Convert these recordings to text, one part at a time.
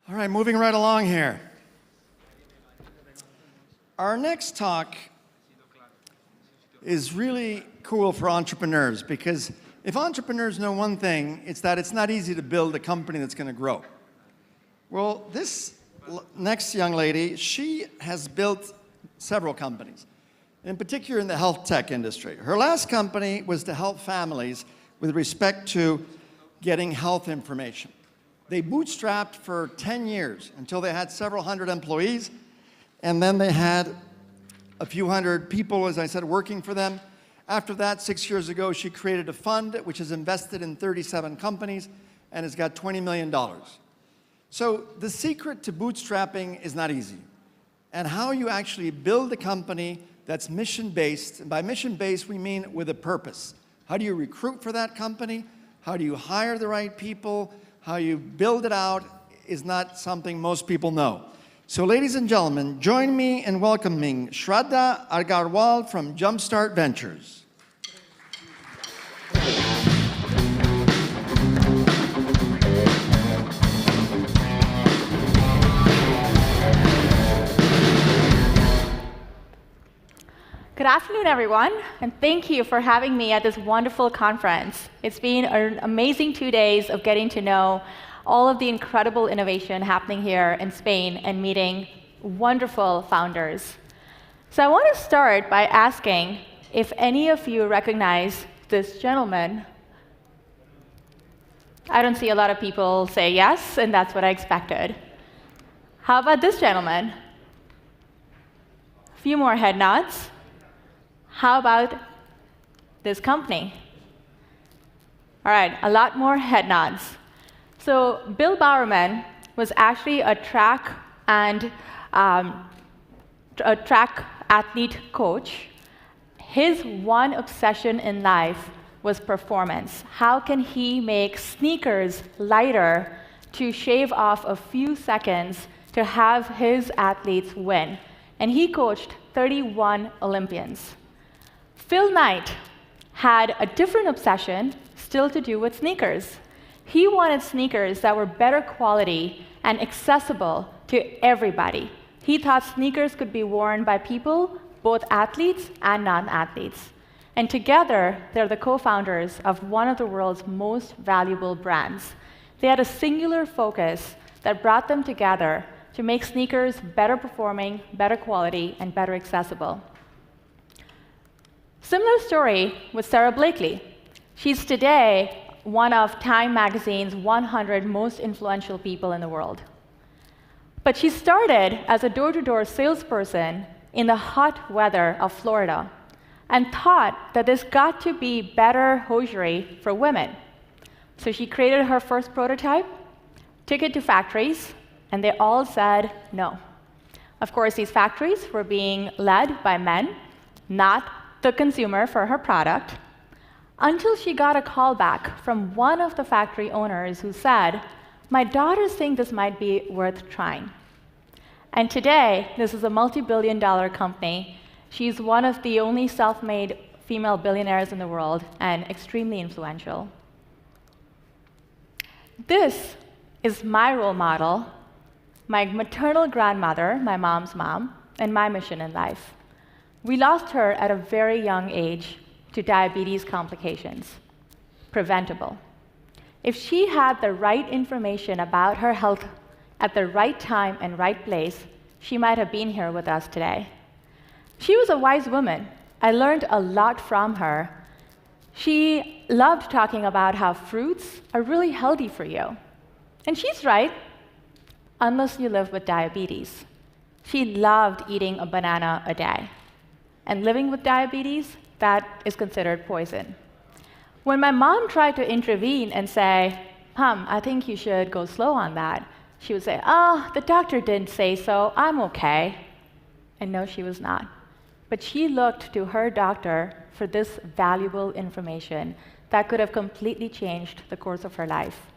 All right, moving right along here. Our next talk is really cool for entrepreneurs because if entrepreneurs know one thing, it's that it's not easy to build a company that's going to grow. Well, this next young lady, she has built several companies, in particular in the health tech industry. Her last company was to help families with respect to getting health information. They bootstrapped for 10 years until they had several hundred employees, and then they had a few hundred people, as I said, working for them. After that, 6 years ago, she created a fund which has invested in 37 companies and has got $20 million. So the secret to bootstrapping is not easy. And how you actually build a company that's mission-based, and by mission-based we mean with a purpose. How do you recruit for that company? How do you hire the right people? How you build it out is not something most people know. So ladies and gentlemen, join me in welcoming Shraddha Agarwal from Jumpstart Ventures. Good afternoon, everyone, and thank you for having me at this wonderful conference. It's been an amazing 2 days of getting to know all of the incredible innovation happening here in Spain and meeting wonderful founders. So I want to start by asking if any of you recognize this gentleman. I don't see a lot of people say yes, and that's what I expected. How about this gentleman? A few more head nods. How about this company? All right, a lot more head nods. So Bill Bowerman was actually a track athlete coach. His one obsession in life was performance. How can he make sneakers lighter to shave off a few seconds to have his athletes win? And he coached 31 Olympians. Phil Knight had a different obsession, still to do with sneakers. He wanted sneakers that were better quality and accessible to everybody. He thought sneakers could be worn by people, both athletes and non-athletes. And together, they're the co-founders of one of the world's most valuable brands. They had a singular focus that brought them together to make sneakers better performing, better quality, and better accessible. Similar story with Sara Blakely. She's today one of Time magazine's 100 most influential people in the world. But she started as a door-to-door salesperson in the hot weather of Florida and thought that there's got to be better hosiery for women. So she created her first prototype, took it to factories, and they all said no. Of course, these factories were being led by men, not the consumer for her product, until she got a call back from one of the factory owners who said, "My daughters think this might be worth trying." And today, this is a multi-billion-dollar company. She's one of the only self-made female billionaires in the world and extremely influential. This is my role model, my maternal grandmother, my mom's mom, and my mission in life. We lost her at a very young age to diabetes complications, preventable. If she had the right information about her health at the right time and right place, she might have been here with us today. She was a wise woman. I learned a lot from her. She loved talking about how fruits are really healthy for you. And she's right, unless you live with diabetes. She loved eating a banana a day. And living with diabetes, that is considered poison. When my mom tried to intervene and say, "Mom, I think you should go slow on that," she would say, "Oh, the doctor didn't say so, I'm okay." And no, she was not. But she looked to her doctor for this valuable information that could have completely changed the course of her life.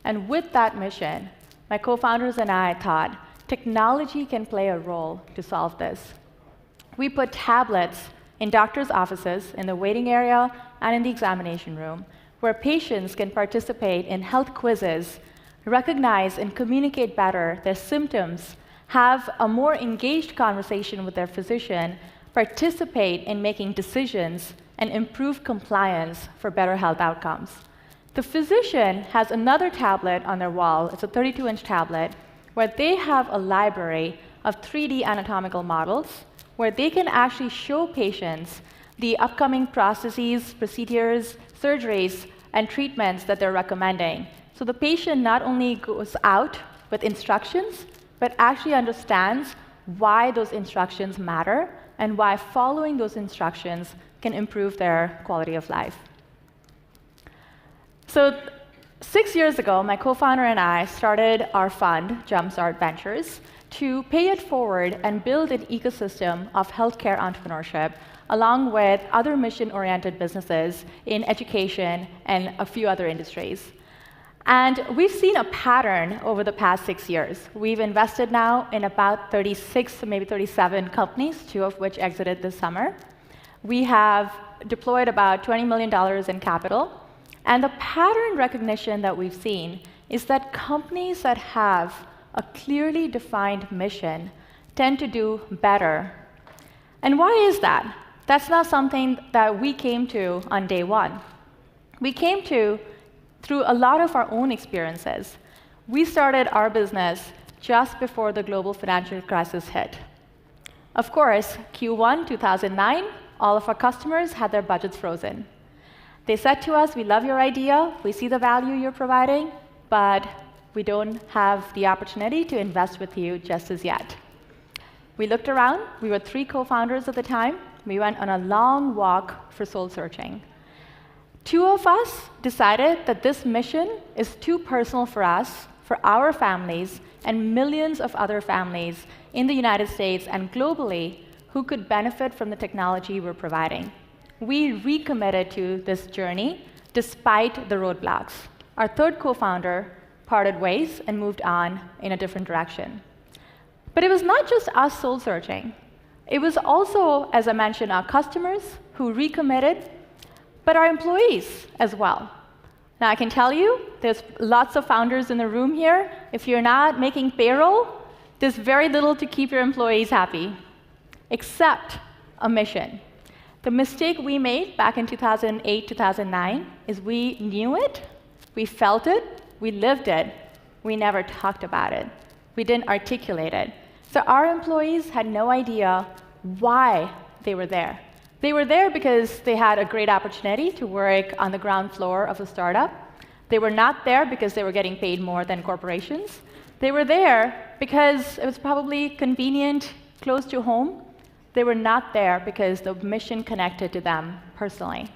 And with that mission, my co-founders and I thought technology can play a role to solve this. We put tablets in doctors' offices, in the waiting area, and in the examination room, where patients can participate in health quizzes recognize and communicate better their symptoms, have a more engaged conversation with their physician, participate in making decisions, and improve compliance for better health outcomes. The physician has another tablet on their wall. It's a 32-inch tablet where they have a library of 3D anatomical models where they can actually show patients the upcoming processes, procedures, surgeries, and treatments that they're recommending. So the patient not only goes out with instructions, but actually understands why those instructions matter and why following those instructions can improve their quality of life. So 6 years ago, my co-founder and I started our fund, Jumpstart Ventures, to pay it forward and build an ecosystem of healthcare entrepreneurship along with other mission-oriented businesses in education and a few other industries. And we've seen a pattern over the past 6 years. We've invested now in about 36, maybe 37 companies, 2 of which exited this summer. We have deployed about $20 million in capital. And the pattern recognition that we've seen is that companies that have a clearly defined mission tend to do better. And why is that? That's not something that we came to on day one. We came to through a lot of our own experiences. We started our business just before the global financial crisis hit. Of course, Q1 2009, all of our customers had their budgets frozen. They said to us, "We love your idea, we see the value you're providing, but we don't have the opportunity to invest with you just as yet." We looked around. We were 3 co-founders at the time. We went on a long walk for soul searching. 2 of us decided that this mission is too personal for us, for our families, and millions of other families in the United States and globally who could benefit from the technology we're providing. We recommitted to this journey despite the roadblocks. Our 3rd co-founder parted ways and moved on in a different direction. But it was not just us soul searching. It was also, as I mentioned, our customers who recommitted, but our employees as well. Now, I can tell you, there's lots of founders in the room here. If you're not making payroll, there's very little to keep your employees happy, except a mission. The mistake we made back in 2008, 2009 is we knew it, we felt it, we lived it. We never talked about it. We didn't articulate it. So our employees had no idea why they were there. They were there because they had a great opportunity to work on the ground floor of a startup. They were not there because they were getting paid more than corporations. They were there because it was probably convenient, close to home. They were not there because the mission connected to them personally.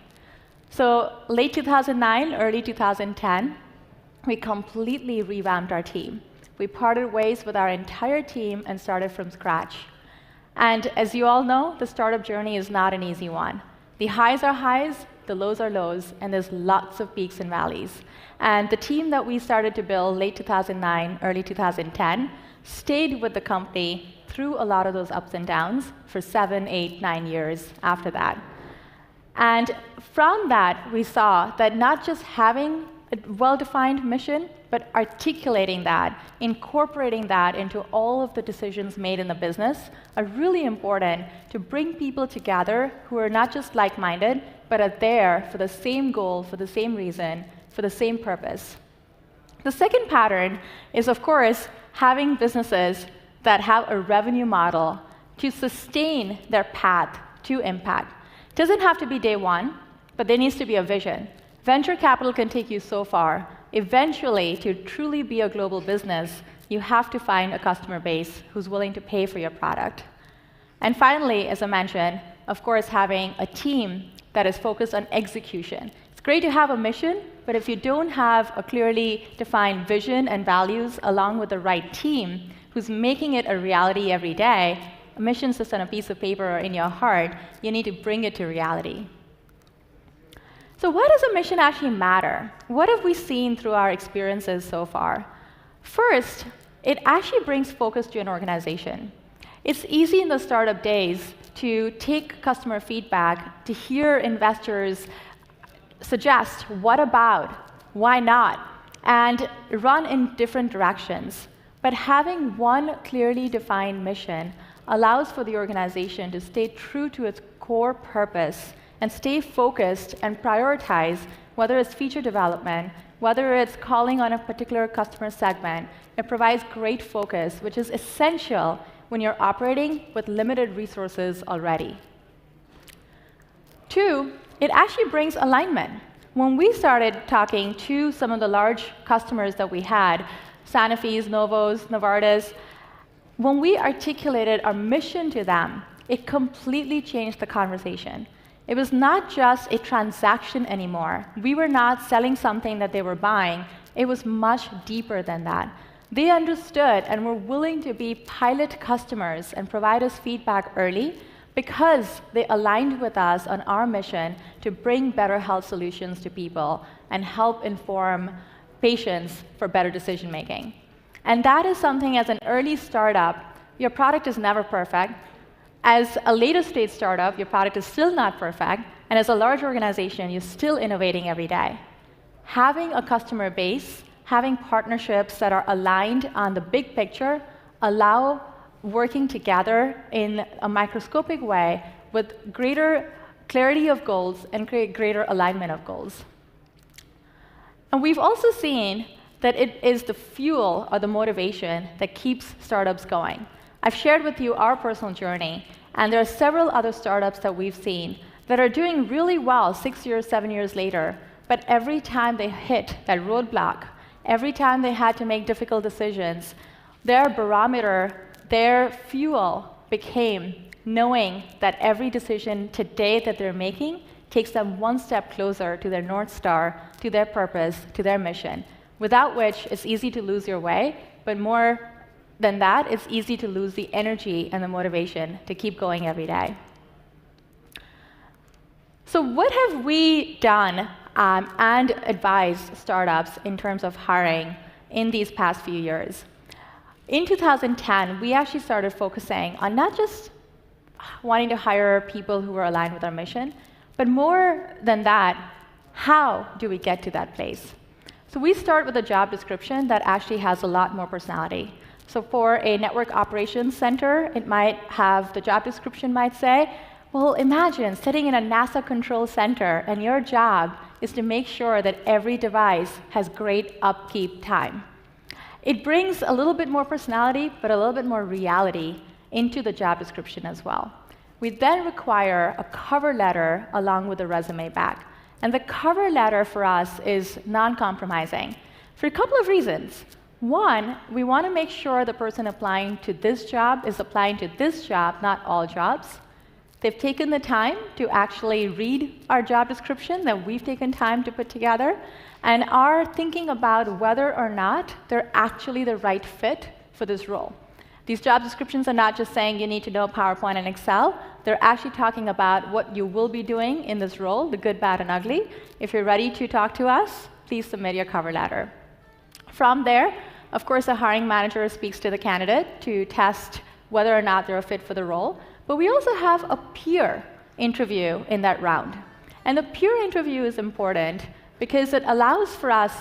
So late 2009, early 2010, we completely revamped our team. We parted ways with our entire team and started from scratch. And as you all know, the startup journey is not an easy one. The highs are highs, the lows are lows, and there's lots of peaks and valleys. And the team that we started to build late 2009, early 2010, stayed with the company through a lot of those ups and downs for 7, 8, 9 years after that. And from that, we saw that not just having a well-defined mission, but articulating that, incorporating that into all of the decisions made in the business are really important to bring people together who are not just like-minded, but are there for the same goal, for the same reason, for the same purpose. The second pattern is, of course, having businesses that have a revenue model to sustain their path to impact. It doesn't have to be day one, but there needs to be a vision. Venture capital can take you so far. Eventually, to truly be a global business, you have to find a customer base who's willing to pay for your product. And finally, as I mentioned, of course, having a team that is focused on execution. It's great to have a mission, but if you don't have a clearly defined vision and values along with the right team who's making it a reality every day, a mission's just on a piece of paper or in your heart, you need to bring it to reality. So why does a mission actually matter? What have we seen through our experiences so far? First, it actually brings focus to an organization. It's easy in the startup days to take customer feedback, to hear investors suggest, what about, why not? and run in different directions. But having one clearly defined mission allows for the organization to stay true to its core purpose and stay focused and prioritize whether it's feature development, whether it's calling on a particular customer segment. It provides great focus, which is essential when you're operating with limited resources already. 2, it actually brings alignment. When we started talking to some of the large customers that we had, Sanofi's, Novo's, Novartis, when we articulated our mission to them, it completely changed the conversation. It was not just a transaction anymore. We were not selling something that they were buying. It was much deeper than that. They understood and were willing to be pilot customers and provide us feedback early because they aligned with us on our mission to bring better health solutions to people and help inform patients for better decision making. And that is something, as an early startup, your product is never perfect. As a later stage startup, your product is still not perfect. And as a large organization, you're still innovating every day. Having a customer base, having partnerships that are aligned on the big picture, allow working together in a microscopic way with greater clarity of goals and create greater alignment of goals. And we've also seen that it is the fuel or the motivation that keeps startups going. I've shared with you our personal journey, and there are several other startups that we've seen that are doing really well 6 years, 7 years later, but every time they hit that roadblock, every time they had to make difficult decisions, their barometer, their fuel became knowing that every decision today that they're making takes them one step closer to their North Star, to their purpose, to their mission, without which it's easy to lose your way, but more than that, it's easy to lose the energy and the motivation to keep going every day. So what have we done and advised startups in terms of hiring in these past few years? In 2010, we actually started focusing on not just wanting to hire people who were aligned with our mission, but more than that, how do we get to that place? So we start with a job description that actually has a lot more personality. So for a network operations center, it might have, the job description might say, well, imagine sitting in a NASA control center and your job is to make sure that every device has great upkeep time. It brings a little bit more personality, but a little bit more reality into the job description as well. We then require a cover letter along with the resume back. And the cover letter for us is non-compromising for a couple of reasons. One, we want to make sure the person applying to this job is applying to this job, not all jobs. They've taken the time to actually read our job description that we've taken time to put together and are thinking about whether or not they're actually the right fit for this role. These job descriptions are not just saying you need to know PowerPoint and Excel. They're actually talking about what you will be doing in this role, the good, bad, and ugly. If you're ready to talk to us, please submit your cover letter. From there, of course, the hiring manager speaks to the candidate to test whether or not they're a fit for the role. But we also have a peer interview in that round. And the peer interview is important because it allows for us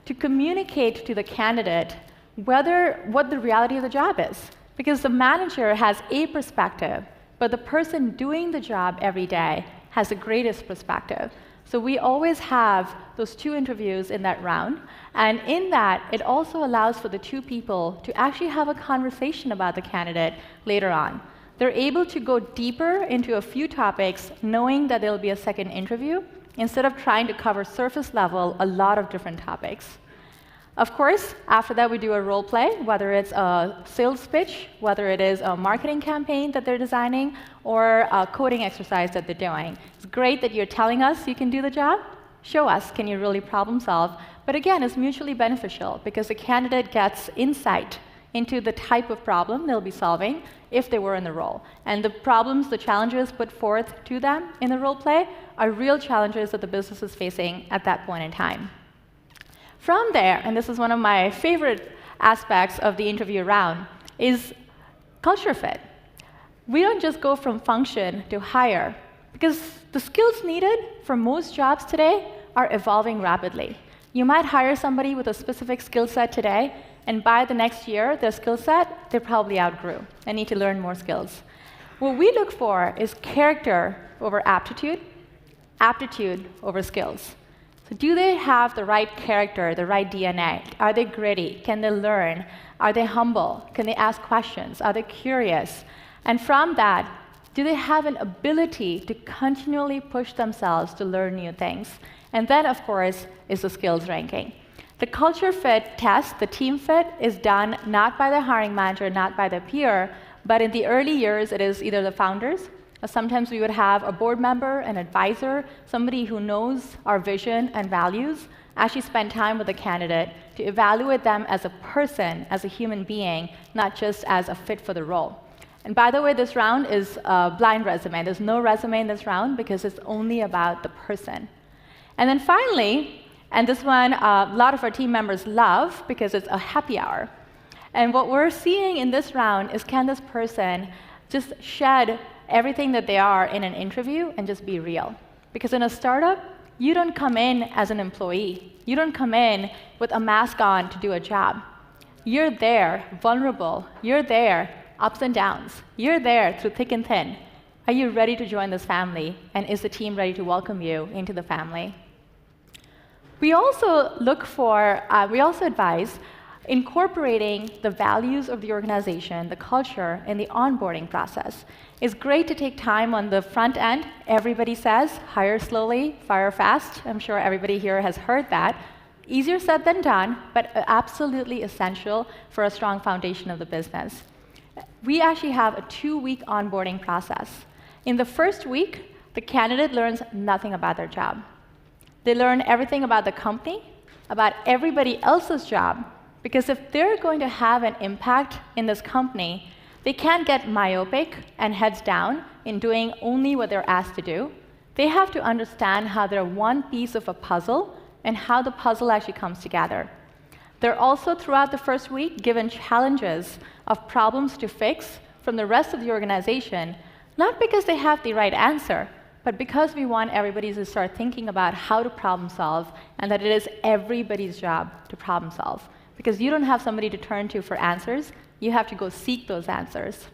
to communicate to the candidate what the reality of the job is. Because the manager has a perspective, but the person doing the job every day has the greatest perspective. So we always have those 2 interviews in that round. And in that, it also allows for the 2 people to actually have a conversation about the candidate later on. They're able to go deeper into a few topics, knowing that there'll be a second interview, instead of trying to cover surface level a lot of different topics. Of course, after that, we do a role play, whether it's a sales pitch, whether it is a marketing campaign that they're designing, or a coding exercise that they're doing. It's great that you're telling us you can do the job. Show us, can you really problem solve? But again, it's mutually beneficial because the candidate gets insight into the type of problem they'll be solving if they were in the role. And the problems, the challenges put forth to them in the role play are real challenges that the business is facing at that point in time. From there, and this is one of my favorite aspects of the interview round, is culture fit. We don't just go from function to hire, because the skills needed for most jobs today are evolving rapidly. You might hire somebody with a specific skill set today, and by the next year, their skill set, they probably outgrew and need to learn more skills. What we look for is character over aptitude, aptitude over skills. So do they have the right character, the right DNA? Are they gritty? Can they learn? Are they humble? Can they ask questions? Are they curious? And from that, do they have an ability to continually push themselves to learn new things? And then, of course, is the skills ranking. The culture fit test, the team fit, is done not by the hiring manager, not by the peer, but in the early years, it is either the founders, or sometimes we would have a board member, an advisor, somebody who knows our vision and values, actually spend time with the candidate to evaluate them as a person, as a human being, not just as a fit for the role. And by the way, this round is a blind resume. There's no resume in this round because it's only about the person. And then finally, and this one a lot of our team members love because it's a happy hour. And what we're seeing in this round is, can this person just shed everything that they are in an interview and just be real? Because in a startup, you don't come in as an employee. You don't come in with a mask on to do a job. You're there, vulnerable. You're there, ups and downs. You're there through thick and thin. Are you ready to join this family? And is the team ready to welcome you into the family? We also advise incorporating the values of the organization, the culture, in the onboarding process. It's great to take time on the front end. Everybody says, hire slowly, fire fast. I'm sure everybody here has heard that. Easier said than done, but absolutely essential for a strong foundation of the business. We actually have a 2-week onboarding process. In the first week, the candidate learns nothing about their job. They learn everything about the company, about everybody else's job, because if they're going to have an impact in this company, they can't get myopic and heads down in doing only what they're asked to do. They have to understand how they're one piece of a puzzle and how the puzzle actually comes together. They're also, throughout the first week, given challenges of problems to fix from the rest of the organization, not because they have the right answer, but because we want everybody to start thinking about how to problem solve, and that it is everybody's job to problem solve. Because you don't have somebody to turn to for answers, you have to go seek those answers.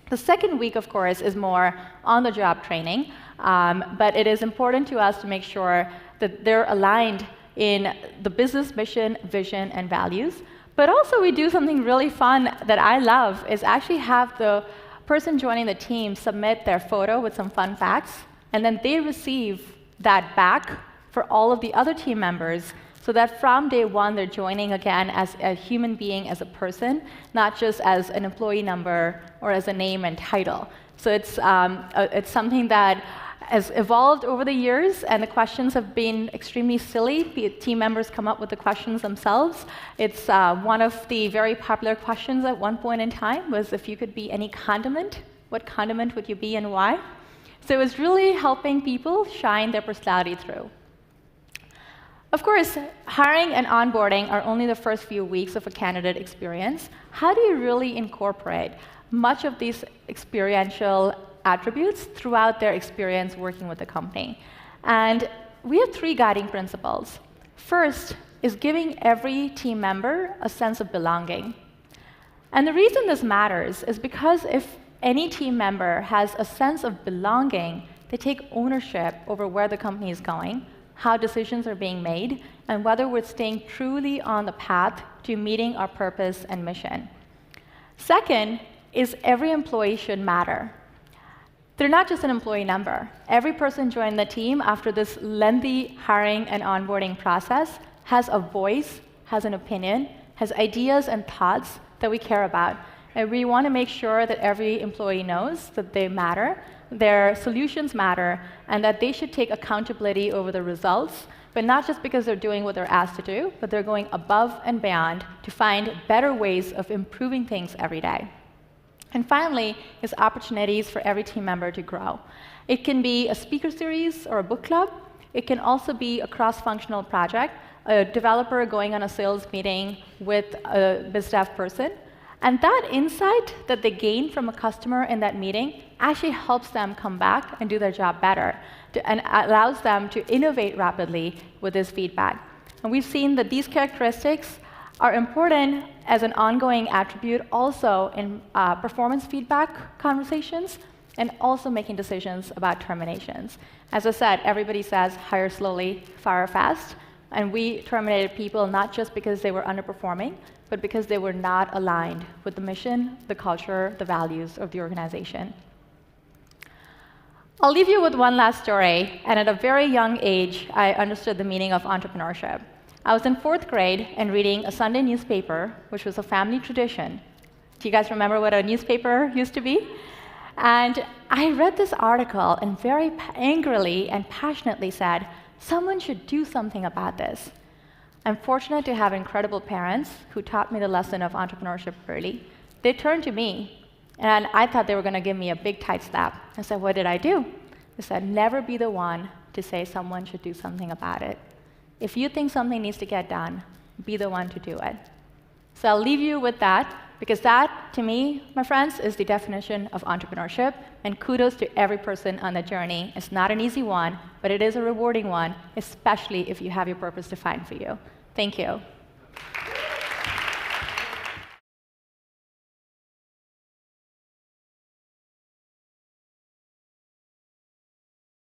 The second week, of course, is more on-the-job training, but it is important to us to make sure that they're aligned in the business mission, vision, and values. But also we do something really fun that I love, is actually have the person joining the team submit their photo with some fun facts, and then they receive that back for all of the other team members, so that from day one, they're joining again as a human being, as a person, not just as an employee number or as a name and title. So it's something that has evolved over the years, and the questions have been extremely silly. The team members come up with the questions themselves. It's one of the very popular questions at one point in time was, if you could be any condiment, what condiment would you be and why? So it was really helping people shine their personality through. Of course, hiring and onboarding are only the first few weeks of a candidate experience. How do you really incorporate much of these experiential attributes throughout their experience working with the company? And we have 3 guiding principles. First is giving every team member a sense of belonging. And the reason this matters is because if any team member has a sense of belonging, they take ownership over where the company is going, how decisions are being made, and whether we're staying truly on the path to meeting our purpose and mission. Second is every employee should matter. They're not just an employee number. Every person joining the team after this lengthy hiring and onboarding process has a voice, has an opinion, has ideas and thoughts that we care about. And we want to make sure that every employee knows that they matter, their solutions matter, and that they should take accountability over the results, but not just because they're doing what they're asked to do, but they're going above and beyond to find better ways of improving things every day. And finally, is opportunities for every team member to grow. It can be a speaker series or a book club. It can also be a cross-functional project, a developer going on a sales meeting with a BizDev person. And that insight that they gain from a customer in that meeting actually helps them come back and do their job better, and allows them to innovate rapidly with this feedback. And we've seen that these characteristics are important as an ongoing attribute also in performance feedback conversations and also making decisions about terminations. As I said, everybody says hire slowly, fire fast, and we terminated people not just because they were underperforming, but because they were not aligned with the mission, the culture, the values of the organization. I'll leave you with one last story, and at a very young age, I understood the meaning of entrepreneurship. I was in 4th grade and reading a Sunday newspaper, which was a family tradition. Do you guys remember what a newspaper used to be? And I read this article and very angrily and passionately said, someone should do something about this. I'm fortunate to have incredible parents who taught me the lesson of entrepreneurship early. They turned to me, and I thought they were going to give me a big tight slap. I said, what did I do? They said, never be the one to say someone should do something about it. If you think something needs to get done, be the one to do it. So I'll leave you with that, because that, to me, my friends, is the definition of entrepreneurship, and kudos to every person on the journey. It's not an easy one, but it is a rewarding one, especially if you have your purpose defined for you. Thank you.